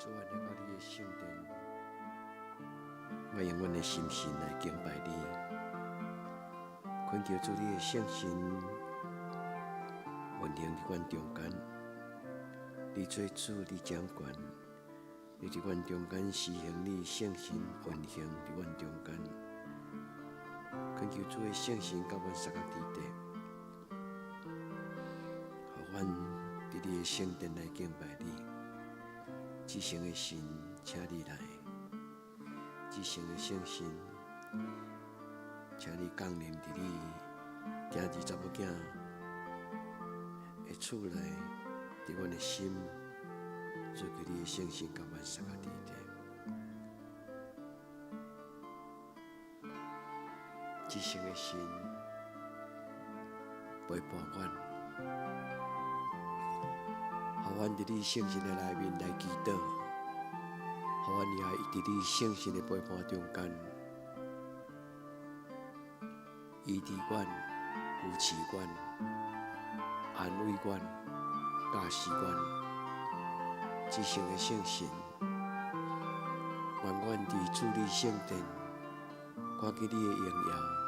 主啊，来到你的圣殿，我用阮的心神来敬拜你，恳求主你的圣神运行伫阮中间。你做主，你掌权，你伫阮中间施行你圣神运行伫阮中间。恳求主的圣神甲阮三角之地，互阮伫你的圣殿来敬拜你。至圣的神，请你来；至圣的圣神，请你降临伫你囝儿查某囝的厝内，伫阮的心，做求你的圣神甲阮三角之地。至圣的神陪伴阮，互阮伫你圣神的内面来祈祷，互阮也伫你圣神的陪伴中间，医治阮、扶持阮、安慰阮、教示阮。至圣的圣神，愿阮伫主你圣殿，看见你的荣耀。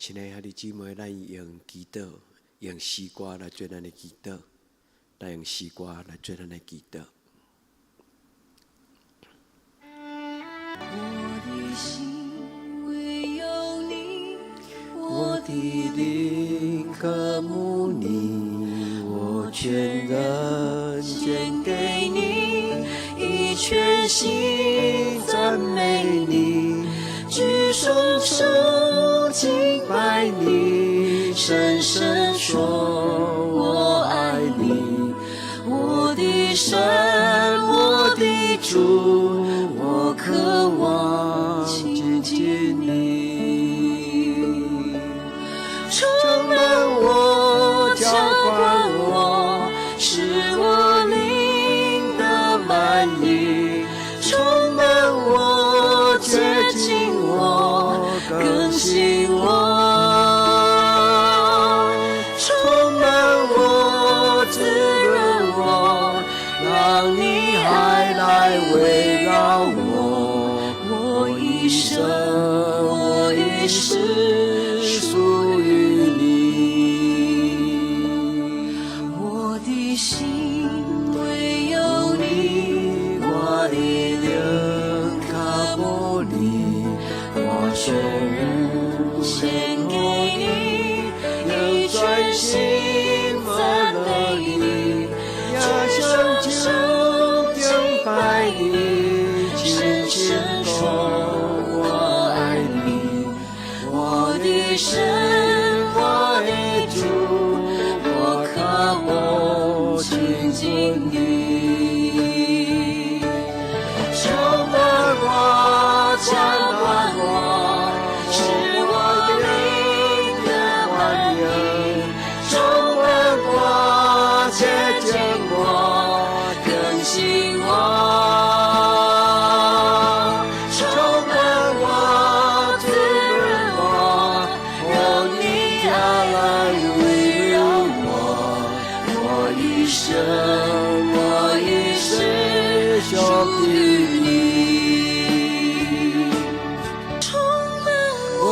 亲爱的兄弟姊妹，咱用祈祷，用诗歌来做咱的祈祷，咱用诗歌来做咱的祈祷。我的心唯有你，我的灵渴慕你，我全然献给你，以全心赞美你，举双手敬拜你，深深说我爱你，我的神，我的主，我渴望亲近你，充满我，浇灌我，使我灵的满溢，充满我，接近我，更新我，充满我，滋润我，让你爱来围绕我，我一生，我一世属于你。我的心唯有你，我的灵渴慕你，我全然献给你，以全心赞美你，举双手敬拜你，深深说我爱你，我的神，我的主，我渴望亲近你，充满我，浇灌我，使我灵的满溢，充满我，接近我，更新我，充满我，滋润我，让你来围绕我，我一生，我一世属于你，充满我，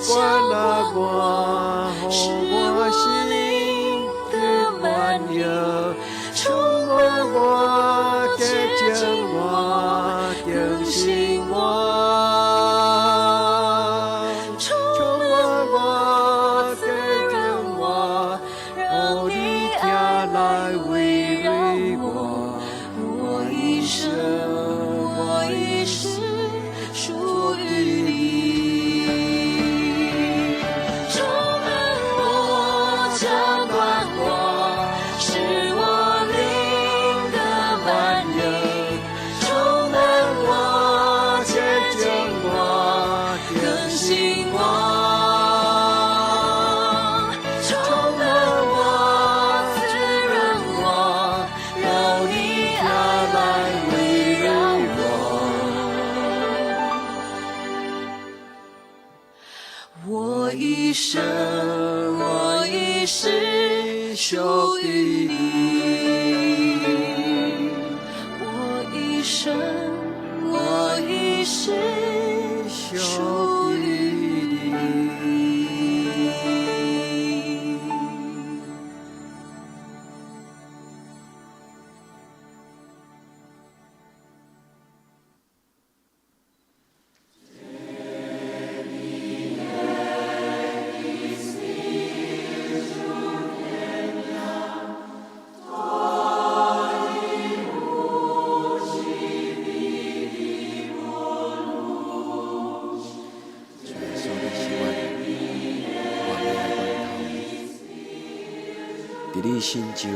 灌了我，使我我灵的满溢，充满我，接近我，更新我，充满我，滋润我，让你爱来围绕我，我一生，我一世属于你，充满我，兴旺，充满我，滋润我，让你家来围绕我。我一生，我一世属于你。我一生，我一世属于你。伫你心上，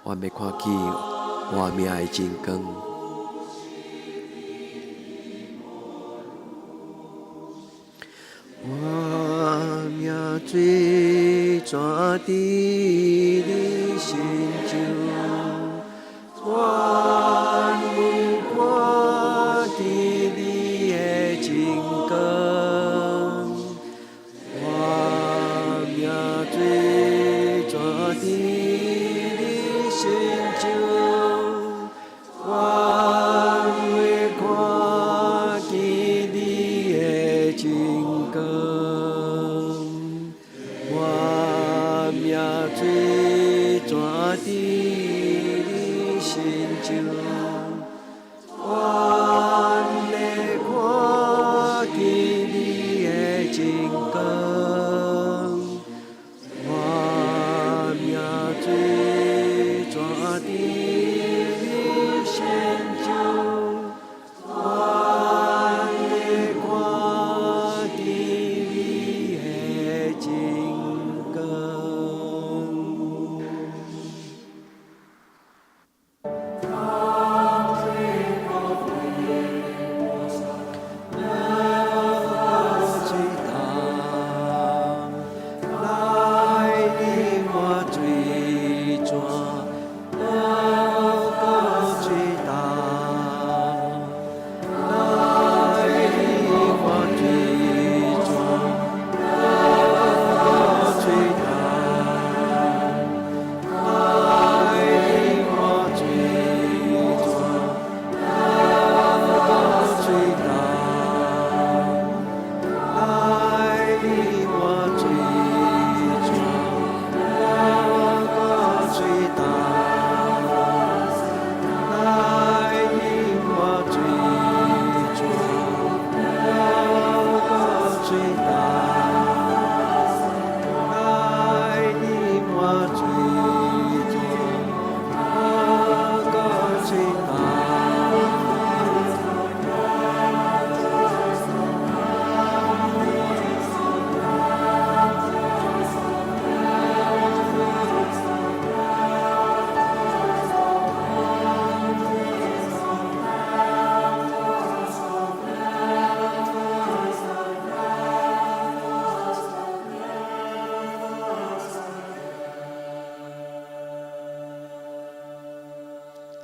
我要看见活命的真光。活命水泉伫你心上，泉源看伫你的真光。活命水泉伫你心上，我会看见你的真光。我命水泉伫你心上，我会看见你的真光。我命水泉伫你心上，我会看见你的真光。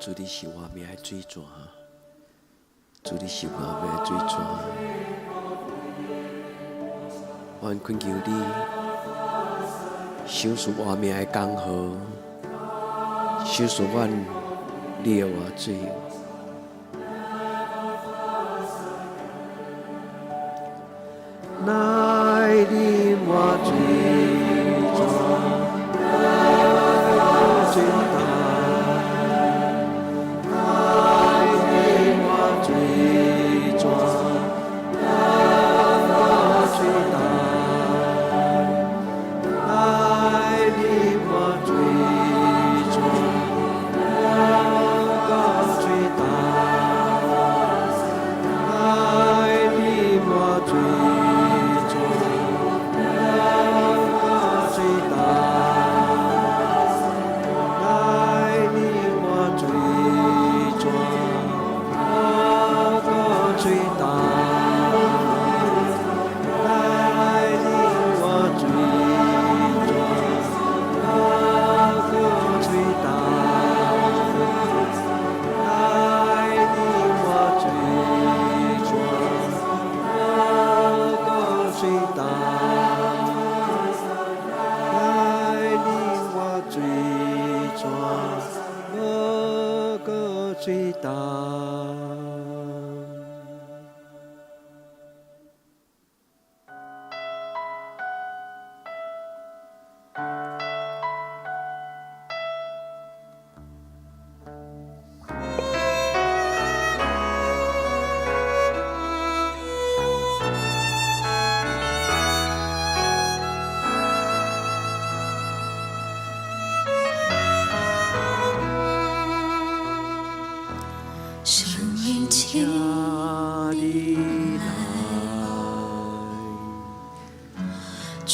主你是我命的水泉，主你是我命的水泉。我恳求你，赏赐我命的刚好，赏赐阮你的活水。来啉我水泉，水泉。来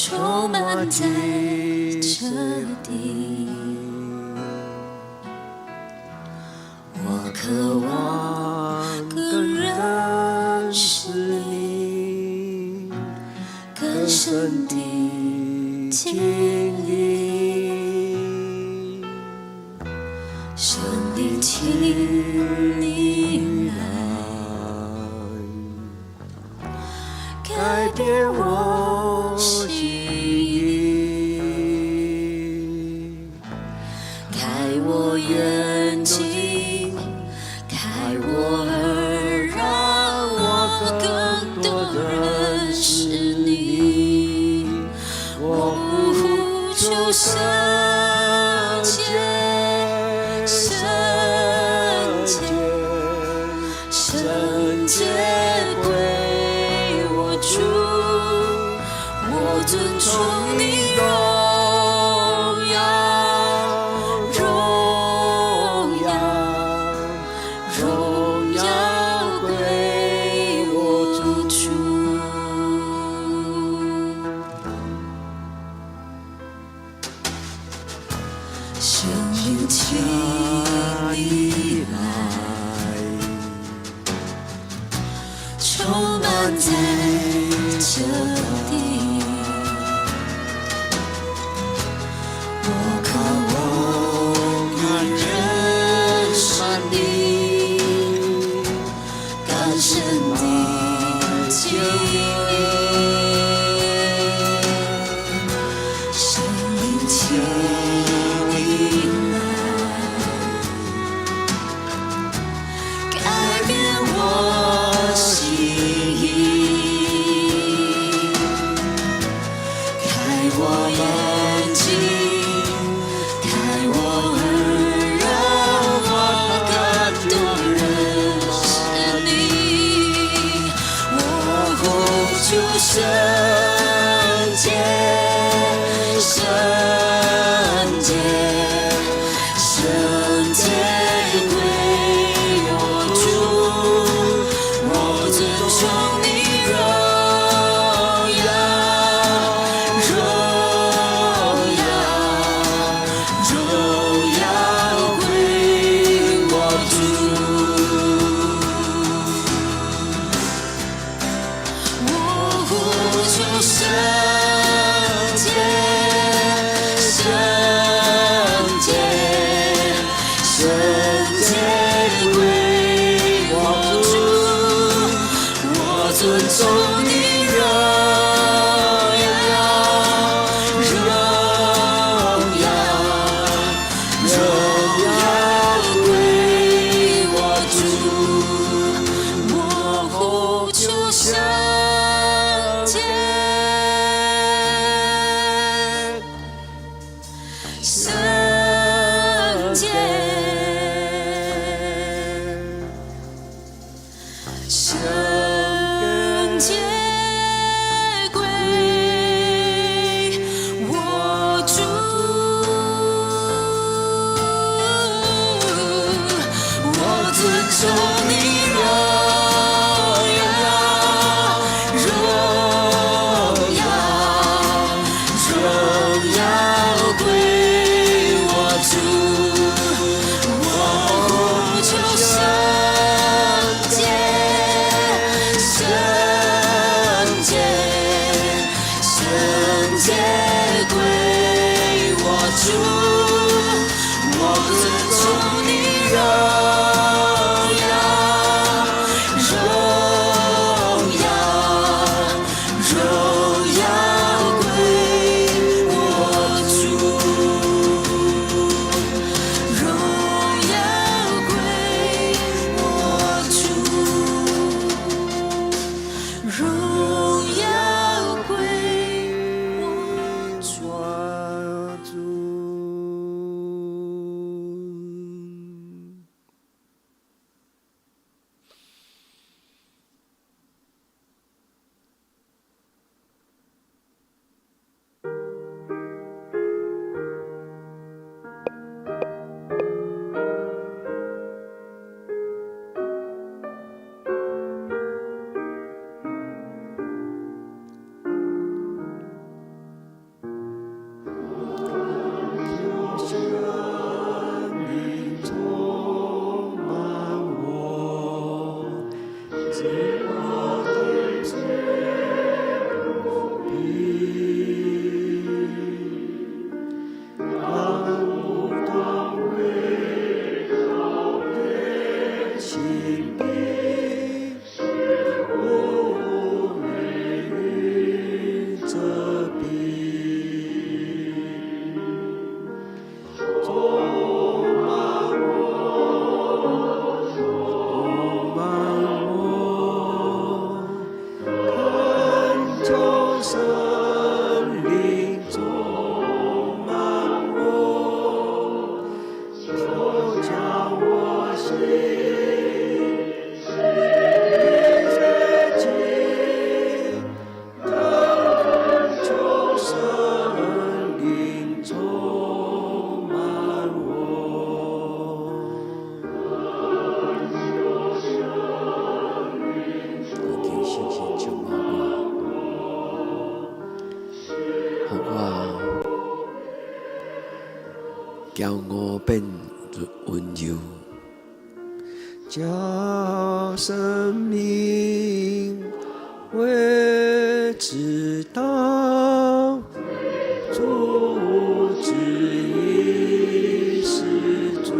充满在这地。我渴望更认识你，更深地经历。神的，请你来改变我心意，开我眼睛，开我耳，让我更多认识你。我呼求圣洁，圣洁，圣洁归我主，我尊崇你荣耀，荣耀，荣耀归我主。圣灵，请你来，充满在这地。我渴望更认识你，更深地经历。圣灵，请你来改变我心意，开我眼睛，开我耳，让我更多认识你。我呼求圣洁，圣洁，圣洁归我主，我尊崇你荣耀，荣耀，荣耀归我主。我呼求圣洁，圣洁，圣洁归我主，我尊崇你荣耀，荣耀，荣耀归我主，我呼求圣洁。互我骄傲变温柔，叫生命会知道主旨意是主。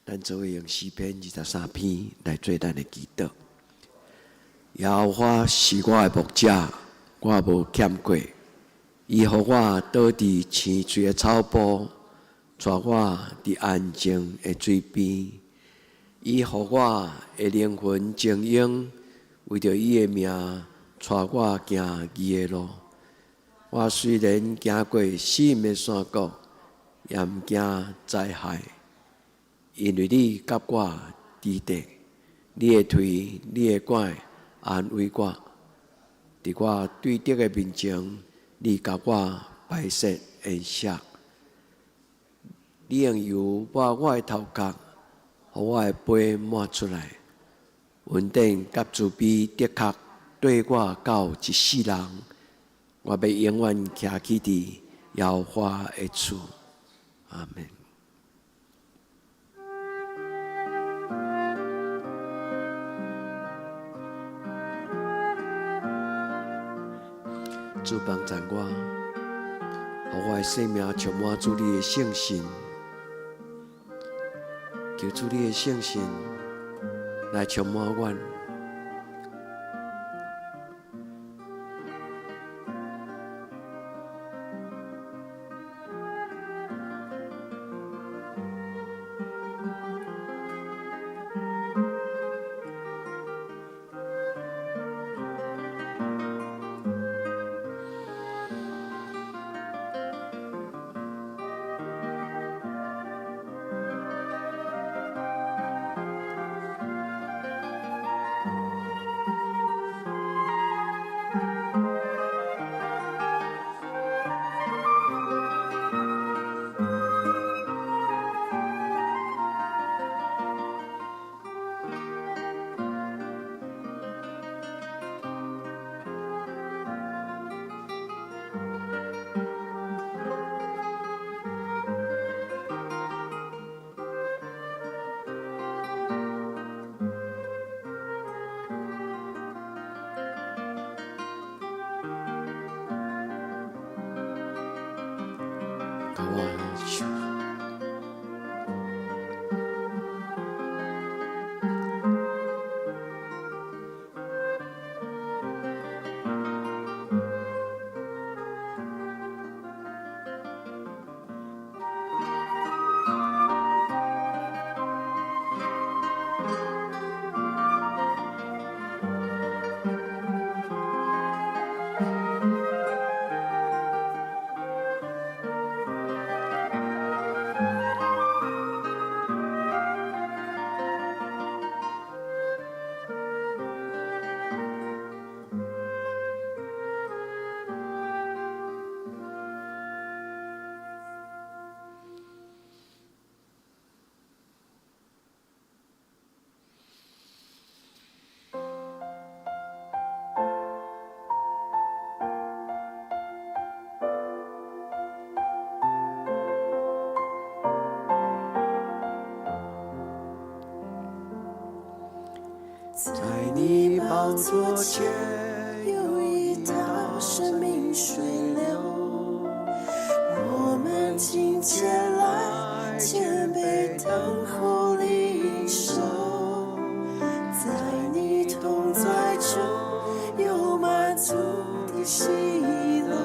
咱做位用诗篇23篇来做咱的祈祷。耶和华是我的牧者，我无欠过。伊予我倒伫青水的草坡，带我伫安静的水边。伊予我的灵魂静养，为着伊的名，带我行义的路。我虽然行过死荫的山谷，也毋惊灾害。因为你甲我伫地，你的腿、你的拐安慰我。伫我对敌的面前，你甲我摆设筵席。你用油抹我的头壳，互我的杯满出来。恩典甲慈悲的确对我到一世人。我要永远徛起伫耶和华的厝。阿门。主帮助我，互我的生命充满主你的圣心，求主你的圣心来充满我。在你宝座前有一道生命水流，我们今天来谦卑等候领受，在你同在中有满足的喜乐，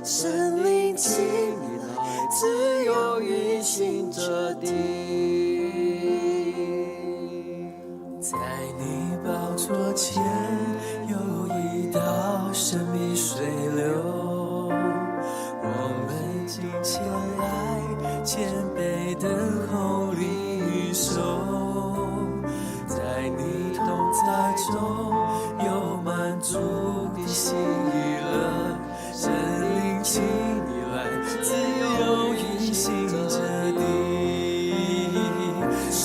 神灵请你来自由运行这地。在你宝座前有一道生命水流，我们今天来谦卑等候领受，在你同在中有满足的喜乐，神灵请你来自由运行这地，神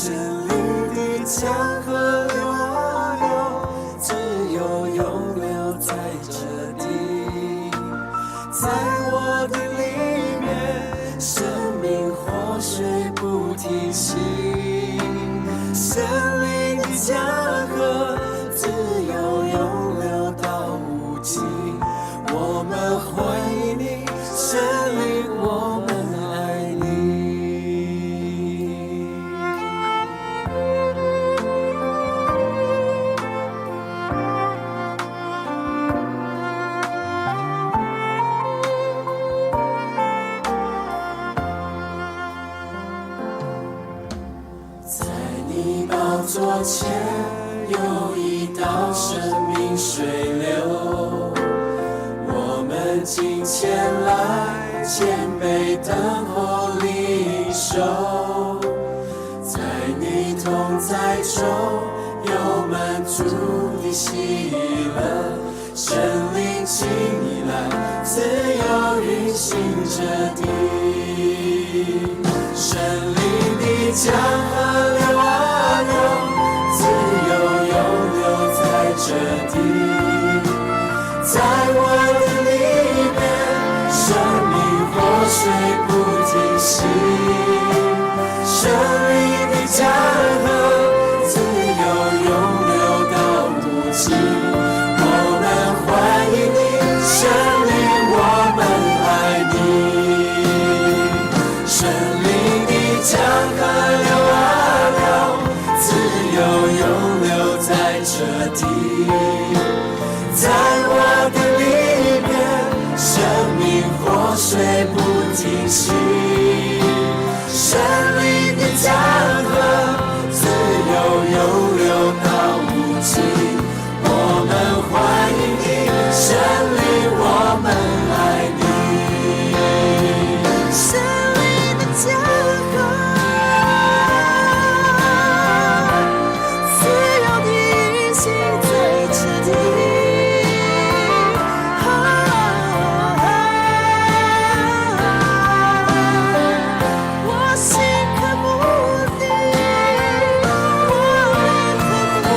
灵的江河流啊流，自由永留在这地，在我的里面，生命活水不停息，神灵的江河自由永流到无尽，我们欢迎你，神灵，我们爱你。在你宝座前有一道生命水流，我们今天来谦卑等候领受，在你同在中有满足的喜乐，神灵请你来自由运行这地，神灵的江河流啊流，自由永留在这地，在我的里面，生命活水不停息，神灵的江河自由永流到无尽，我们欢迎你，神灵，我们爱你，神灵的江河流啊流，自由永留在这地，在我的里面，生命活水不停息，神灵的江河自由永流到无尽，我们欢迎你，神灵，我们爱你，神灵的江河自由地运行在这地。我心渴慕你，我们渴慕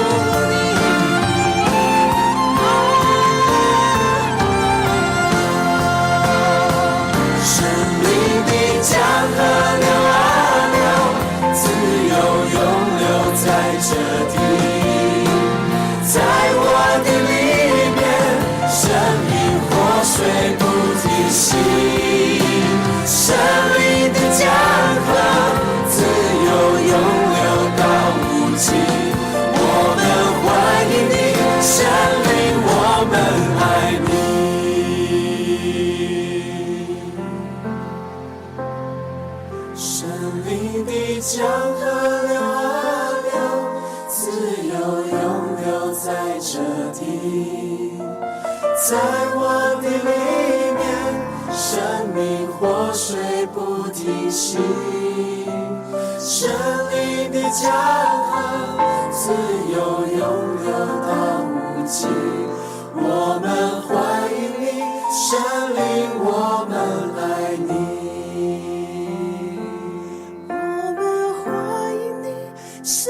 你，神灵的江河流啊流，自由永留在这地，在我的里面，生命活水不停息，神灵的江河自由永流到无尽，我们欢迎你，神灵，我们爱你，神灵的江河流啊流，自由永留在这地，在我的里面，生命活水不停息，神灵的江河自由永流到无尽，我们欢迎你，神灵，我们爱你，我们欢迎你，神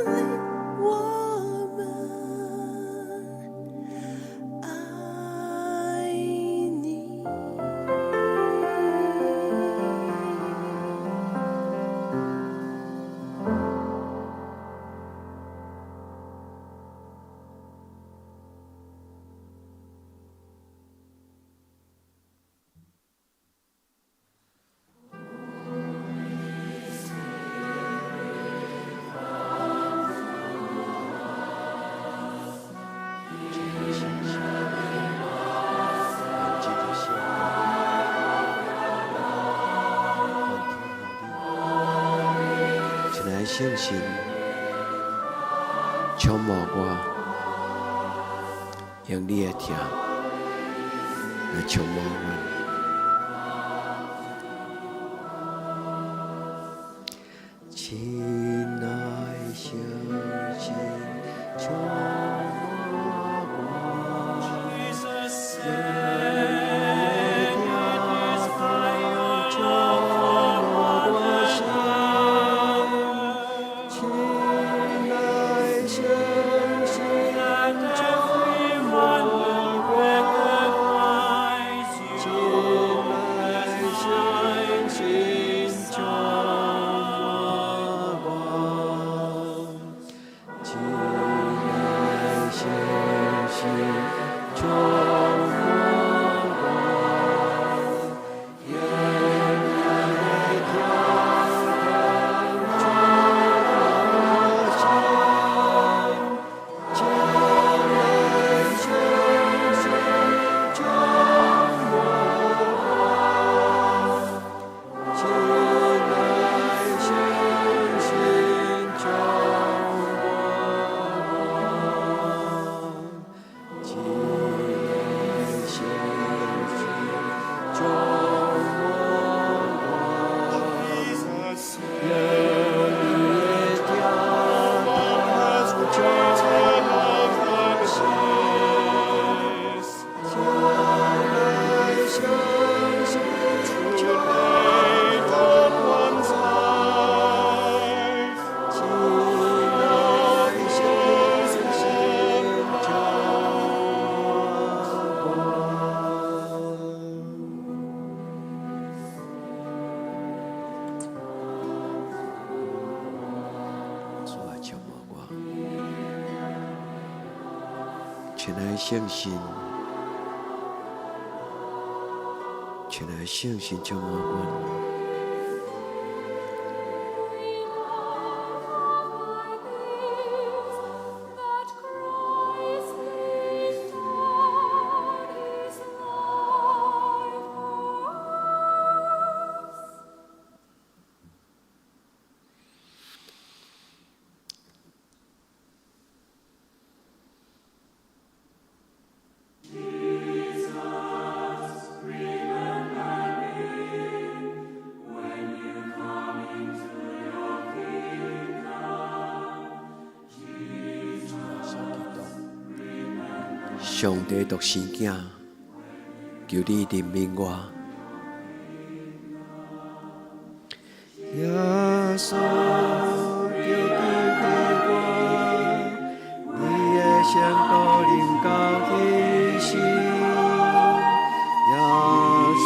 灵，我们爱你。来相信，充满我，用你的疼来充满阮。亲爱相信，充满我，全来相信，全来相信充满阮。上帝独生囝，求你怜悯我。耶稣，求你对我，你的圣孤灵到牺牲。耶稣，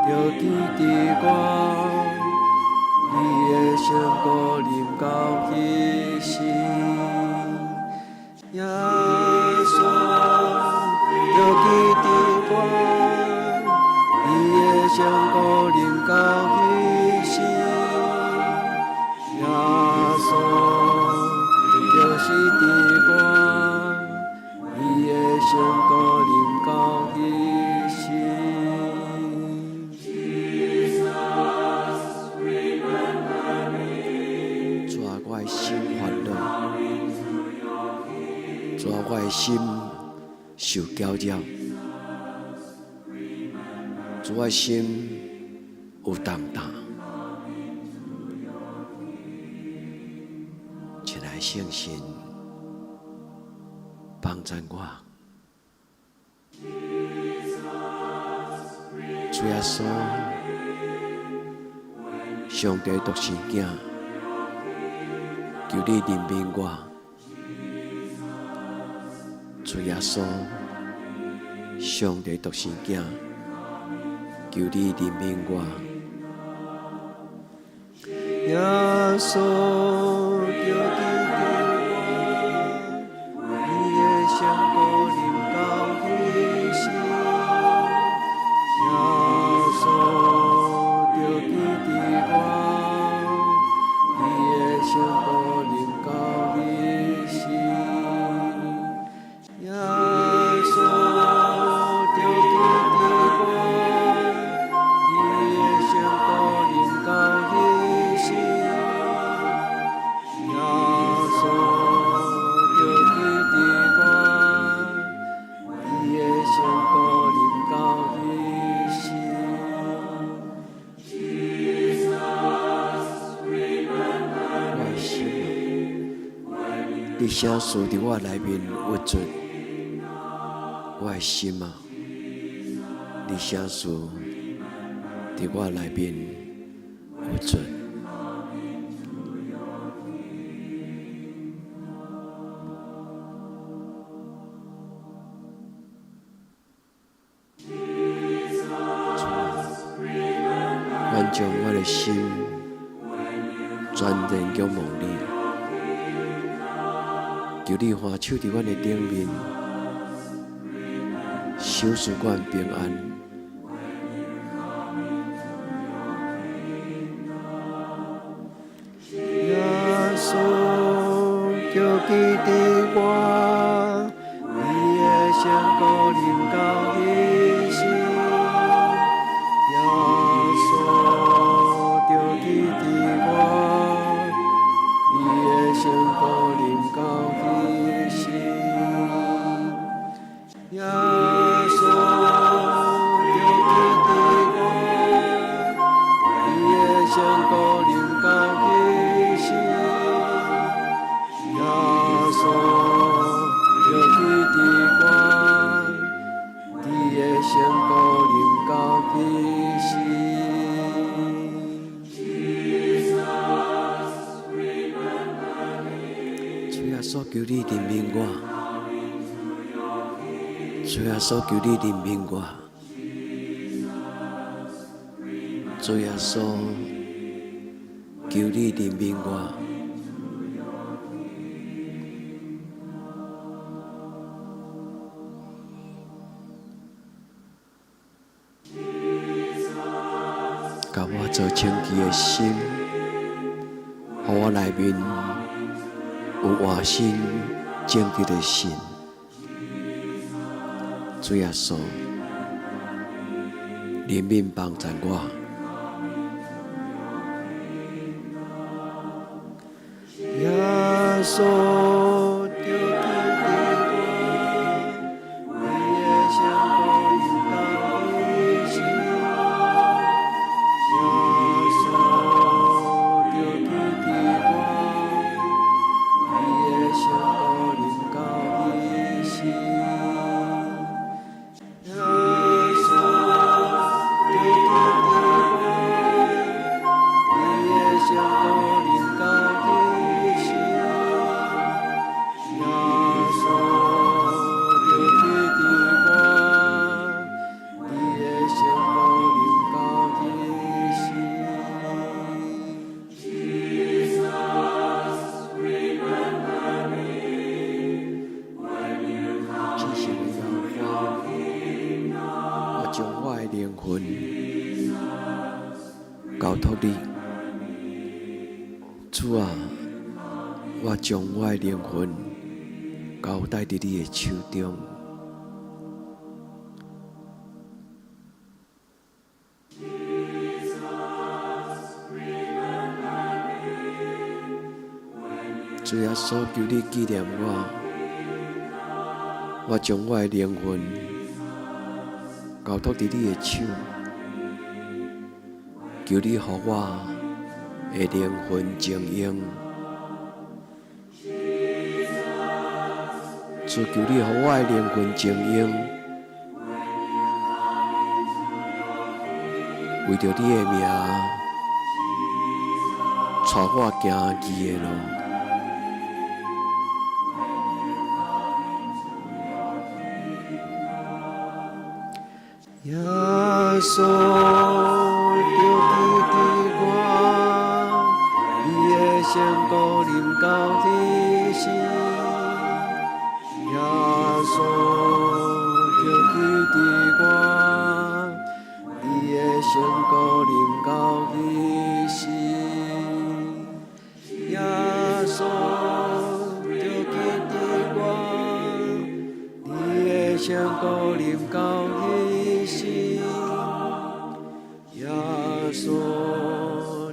求你对我，你的圣孤灵到牺牲。耶要记得我，你的圣孤灵到牺牲，耶稣就是伫我，你的圣孤灵到牺牲。抓我的心烦恼，抓我的心受搅扰，主我心有重担，请来相信，帮助我。主耶稣，上帝独生囝，求你怜悯我。主耶稣，上帝独生囝，求你怜悯我。耶稣，求你对我，你的圣孤灵到牺牲。耶稣，求你对我，你的圣孤灵到牺牲。耶稣，求你对我，你的圣孤灵到牺牲。你啥事伫我内面活出我的心啊！你啥事伫我内面活出？愿将我的心全然仰望你，求你欢手伫阮的顶面，守赐阮平安。耶稣，求记伫我，你的圣果临到一时。耶稣，求记伫我，你的圣果临到一时。耶稣，求记伫我，你的圣果临到一时。耶稣，求记伫我，你的圣果临到一时。主耶稣，求你怜悯我。主耶稣，求你怜悯我。主耶稣，求你怜悯我。甲我做清洁的心，予我内面有活心正直的心。主耶稣，怜悯帮助我。耶稣，求记伫我，你的圣果临到一时。耶稣，求记伫我，你的圣果临到一时。耶稣，求记伫我，你的圣果临到一时。耶稣，求记伫我，你的圣果临到一时。只是为了我将我的灵魂交托你。主啊，我将我的灵魂交代伫你的手中。主耶稣，求你纪念我，我将我的灵魂交托伫你的手，求你予我的灵魂静用。主，求你予我的灵魂静用，为着你的名，带我行义的路。耶稣，求记伫我，你的圣果临到一时。耶稣，求记伫我，你的圣果临到一时。耶稣，求记伫我，你的圣果临到一时。耶稣，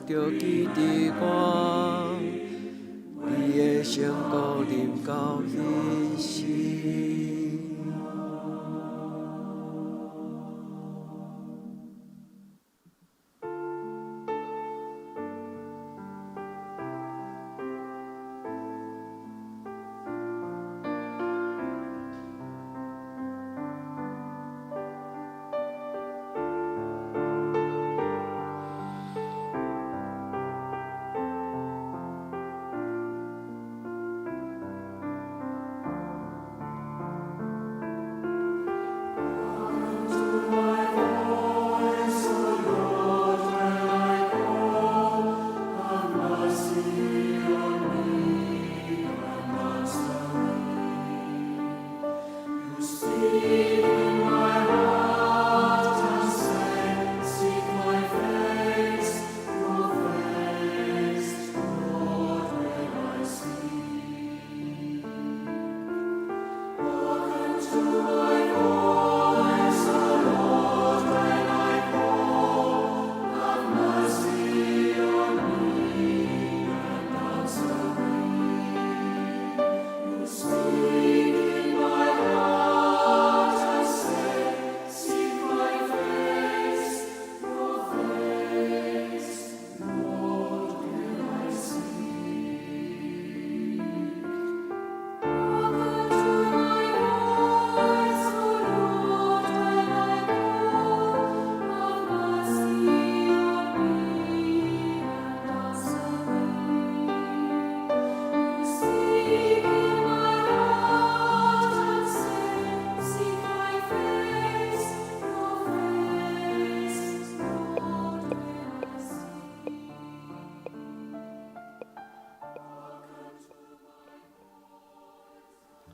求记伫我，你的圣果临到一时。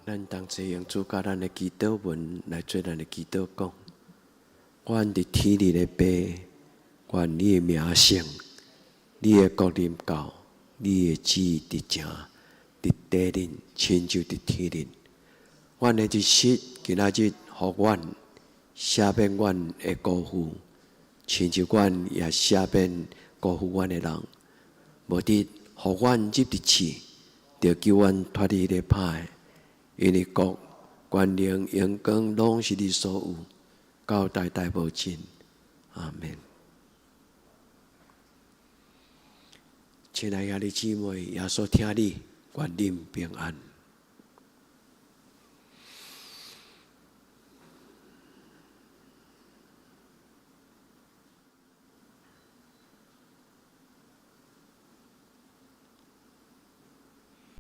咱同齐用主教咱的祈祷文来做咱的祈祷讲。阮伫天里的爸，愿你的名圣，你的国临到，你的旨意伫正，伫地里亲像伫天里。阮的日食今仔日，互阮赦免阮的辜负，亲像阮也赦免辜负阮的人。无得互阮入伫试，着救阮脱离迄个歹的。因为国、权能、荣光，拢是你所有，到代代无尽。阿们。亲爱的兄弟姊妹，耶稣听你，愿恁平安。